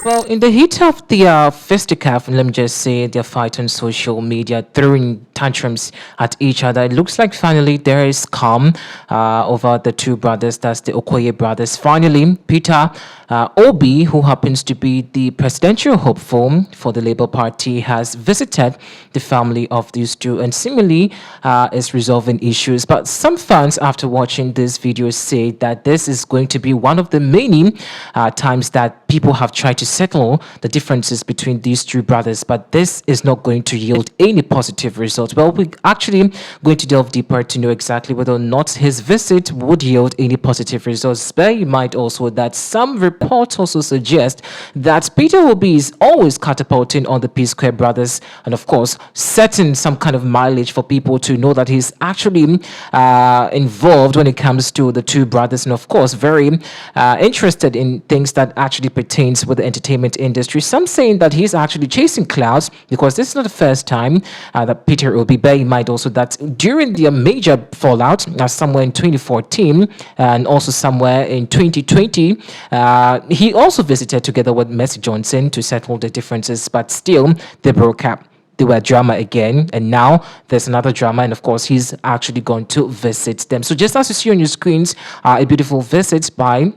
Well, in the heat of the fisticuff, let me just say, their fight on social media, throwing tantrums at each other, it looks like finally there is calm over the two brothers, that's the Okoye brothers. Finally, Peter Obi, who happens to be the presidential hopeful for the Labour Party, has visited the family of these two and seemingly is resolving issues. But some fans, after watching this video, say that this is going to be one of the many times that people have tried to settle the differences between these two brothers, but this is not going to yield any positive results. Well, we're actually going to delve deeper to know exactly whether or not his visit would yield any positive results. Bear in mind also that some reports also suggest that Peter Obi is always catapulting on the PSquare brothers and, of course, setting some kind of mileage for people to know that he's actually involved when it comes to the two brothers, and, of course, very interested in things that actually pertains with the entertainment industry. Some saying that he's actually chasing clouds because this is not the first time that Peter Obi, bear in mind also that during the major fallout, somewhere in 2014 and also somewhere in 2020, he also visited together with Mercy Johnson to settle the differences, but still they broke up. They were drama again, and now there's another drama, and of course he's actually going to visit them. So just as you see on your screens, a beautiful visit by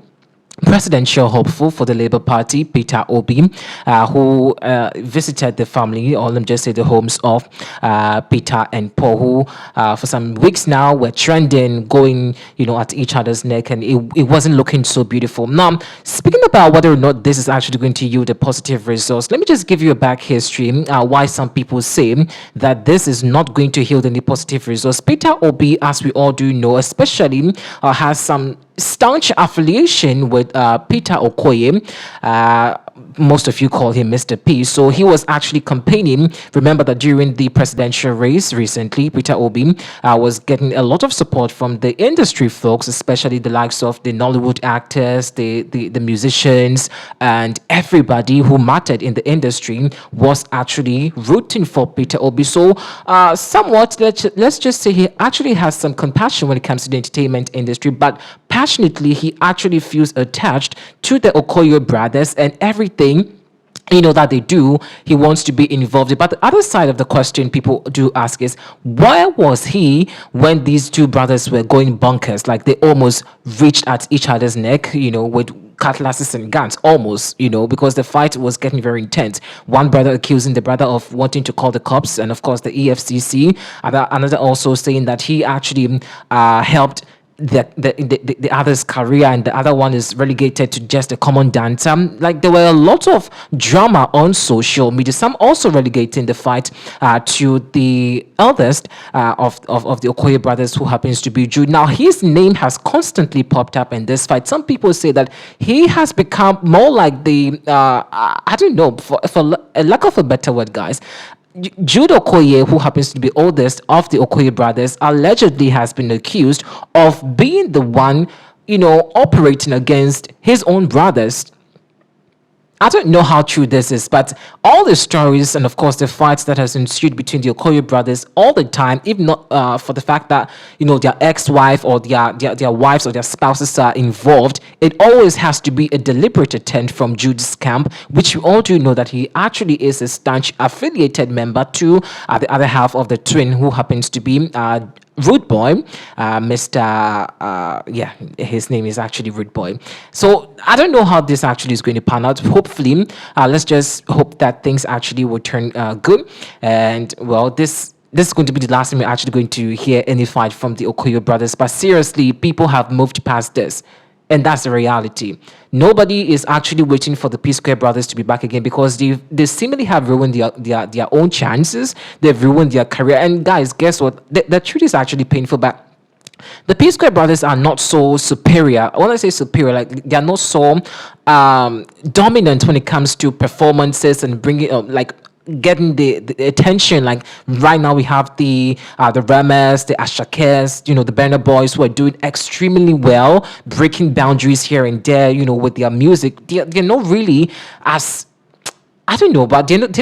presidential hopeful for the Labour Party, Peter Obi, who visited the family, or let me just say the homes of Peter and Paul, who for some weeks now were trending, going, at each other's neck, and it wasn't looking so beautiful. Now, speaking about whether or not this is actually going to yield a positive results, let me just give you a back history why some people say that this is not going to yield any positive results. Peter Obi, as we all do know, especially has some staunch affiliation with Peter Okoye. Most of you call him Mr. P. So he was actually campaigning. Remember that during the presidential race recently, Peter Obi was getting a lot of support from the industry folks, especially the likes of the Nollywood actors, the musicians, and everybody who mattered in the industry was actually rooting for Peter Obi. So somewhat, let's just say he actually has some compassion when it comes to the entertainment industry, but passionately, he actually feels attached to the Okoye brothers and everything that they do, he wants to be involved. But the other side of the question people do ask is, where was he when these two brothers were going bonkers? Like they almost reached at each other's neck, with cutlasses and guns, almost, because the fight was getting very intense. One brother accusing the brother of wanting to call the cops, and of course the EFCC. Another also saying that he actually helped the other's career, and the other one is relegated to just a common dancer. Like there were a lot of drama on social media. Some also relegating the fight to the eldest of the Okoye brothers, who happens to be Jude. Now his name has constantly popped up in this fight. Some people say that he has become more like the I don't know, for a lack of a better word, guys. Jude Okoye, who happens to be oldest of the Okoye brothers, allegedly has been accused of being the one, operating against his own brothers. I don't know how true this is, but all the stories and, of course, the fights that has ensued between the Okoye brothers all the time, if not for the fact that, their ex-wife or their wives or their spouses are involved, it always has to be a deliberate attempt from Jude's camp, which we all do know that he actually is a staunch affiliated member to the other half of the twin, who happens to be Rude Boy, his name is actually Rude Boy. So I don't know how this actually is going to pan out. Hopefully, let's just hope that things actually will turn good. And well, this is going to be the last time we're actually going to hear any fight from the Okoye brothers. But seriously, people have moved past this. And that's the reality. Nobody is actually waiting for the PSquare brothers to be back again, because they seemingly have ruined their own chances. They've ruined their career. And guys, guess what? The truth is actually painful, but the PSquare brothers are not so superior. When I say superior, like they are not so dominant when it comes to performances and bringing getting the attention. Like right now we have the Ramas, the Ashakes, the Burner Boys, who are doing extremely well, breaking boundaries here and there, with their music. They're not really as, I don't know, but they're not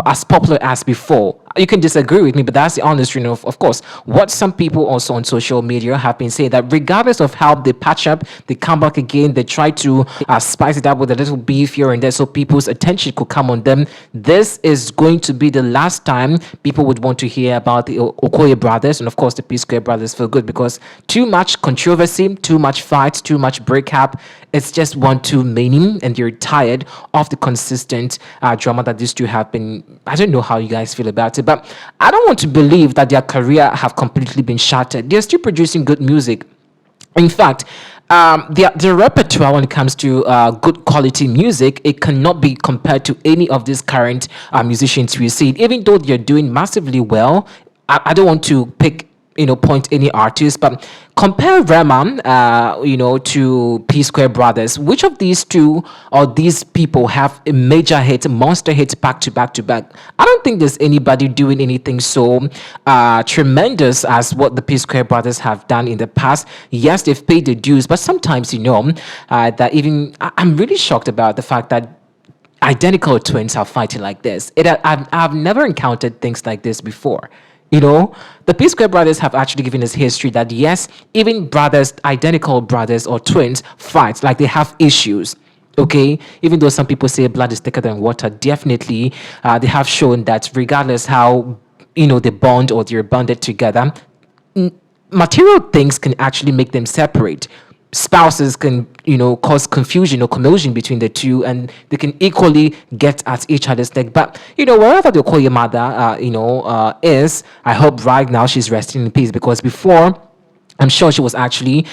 as popular as before. You can disagree with me, but that's the honest truth of course, what some people also on social media have been saying, that regardless of how they patch up, they come back again, they try to spice it up with a little beef here and there so people's attention could come on them. This is going to be the last time people would want to hear about the Okoye brothers and of course the PSquare brothers for good, because too much controversy, too much fight, too much breakup. It's just one too many, and you're tired of the consistent drama that these two have been. I don't know how you guys feel about it, but I don't want to believe that their career have completely been shattered. They're still producing good music. In fact, the repertoire when it comes to good quality music, it cannot be compared to any of these current musicians we see. Even though they're doing massively well, I don't want to pick point any artist, but compare Rema to PSquare brothers. Which of these two or these people have a major hit, monster hit back to back to back? I don't think there's anybody doing anything so tremendous as what the PSquare brothers have done in the past. Yes, they've paid the dues, but sometimes that even I'm really shocked about the fact that identical twins are fighting like this. I've never encountered things like this before. The PSquare brothers have actually given us history that yes, even brothers, identical brothers or twins fight, like they have issues. Okay, even though some people say blood is thicker than water, definitely they have shown that regardless how they bond or they're bonded together, material things can actually make them separate. Spouses can cause confusion or commotion between the two, and they can equally get at each other's neck. But wherever the Okoye mother is, I hope right now she's resting in peace, because before I'm sure she was actually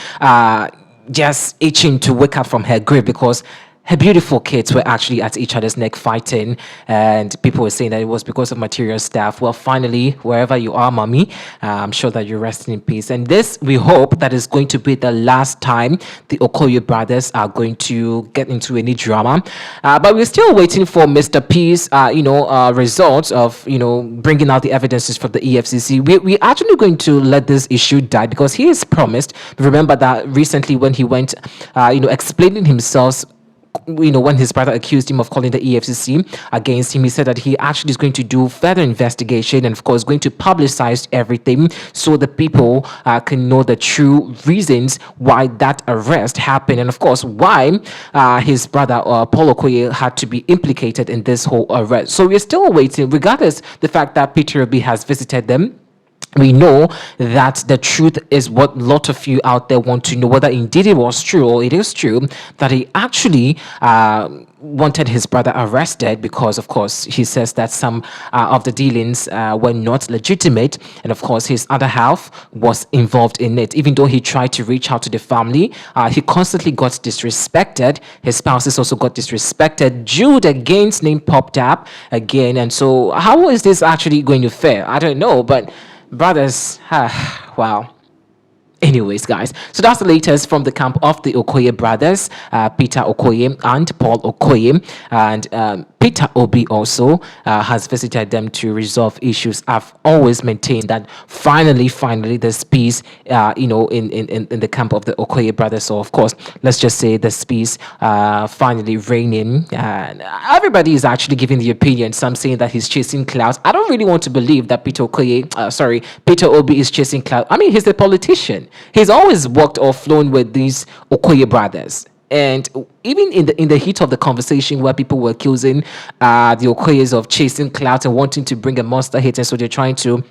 just itching to wake up from her grave, because her beautiful kids were actually at each other's neck fighting, and people were saying that it was because of material stuff. Well, finally, wherever you are, mommy, I'm sure that you're resting in peace. And this, we hope that is going to be the last time the Okoye brothers are going to get into any drama. But we're still waiting for Mr. P's, results of, bringing out the evidences from the EFCC. We're actually going to let this issue die, because he has promised. Remember that recently when he went, explaining himself, when his brother accused him of calling the EFCC against him, he said that he actually is going to do further investigation and, of course, going to publicize everything so the people can know the true reasons why that arrest happened, and, of course, why his brother Paul Okoye had to be implicated in this whole arrest. So we're still waiting, regardless the fact that Peter Obi has visited them. We know that the truth is what a lot of you out there want to know, whether indeed it was true or it is true that he actually wanted his brother arrested, because of course he says that some of the dealings were not legitimate, and of course his other half was involved in it. Even though he tried to reach out to the family, he constantly got disrespected. His spouses also got disrespected. Jude again's name popped up again, and so how is this actually going to fare? I don't know, but brothers, wow. Anyways, guys, so that's the latest from the camp of the Okoye brothers, Peter Okoye and Paul Okoye, and Peter Obi also has visited them to resolve issues. I've always maintained that finally, there's peace, in the camp of the Okoye brothers. So, of course, let's just say there's peace finally reigning. Everybody is actually giving the opinion. Some saying that he's chasing clouds. I don't really want to believe that Peter Obi is chasing clouds. I mean, he's a politician. He's always worked or flown with these Okoye brothers. And even in the heat of the conversation where people were accusing the Okoyes of chasing clout and wanting to bring a monster hit, and so they're trying to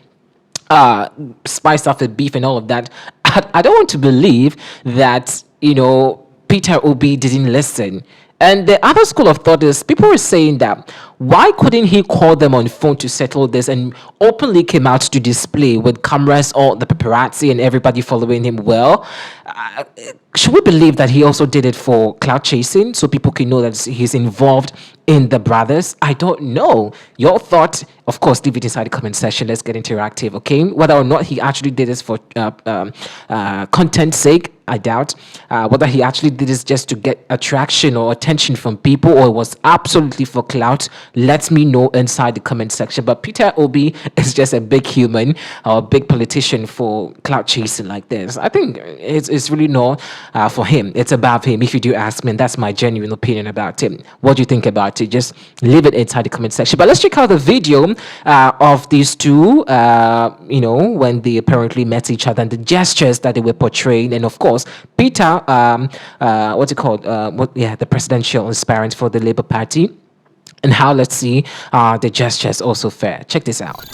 spice up the beef and all of that, I don't want to believe that, Peter Obi didn't listen. And the other school of thought is people were saying that why couldn't he call them on phone to settle this, and openly came out to display with cameras, all the paparazzi and everybody following him? Well, should we believe that he also did it for clout chasing so people can know that he's involved in the brothers? I don't know. Your thought, of course, leave it inside the comment section. Let's get interactive, okay? Whether or not he actually did this for content's sake, I doubt. Whether he actually did this just to get attraction or attention from people, or it was absolutely for clout, let me know inside the comment section. But Peter Obi is just a big human or a big politician for cloud chasing like this. I think it's really not for him. It's about him. If you do ask me, and that's my genuine opinion about him. What do you think about it? Just leave it inside the comment section. But let's check out the video of these two. When they apparently met each other and the gestures that they were portraying, and of course, Peter, what's it called? The presidential aspirant for the Labour Party, and how, let's see, the gestures also fare. Check this out.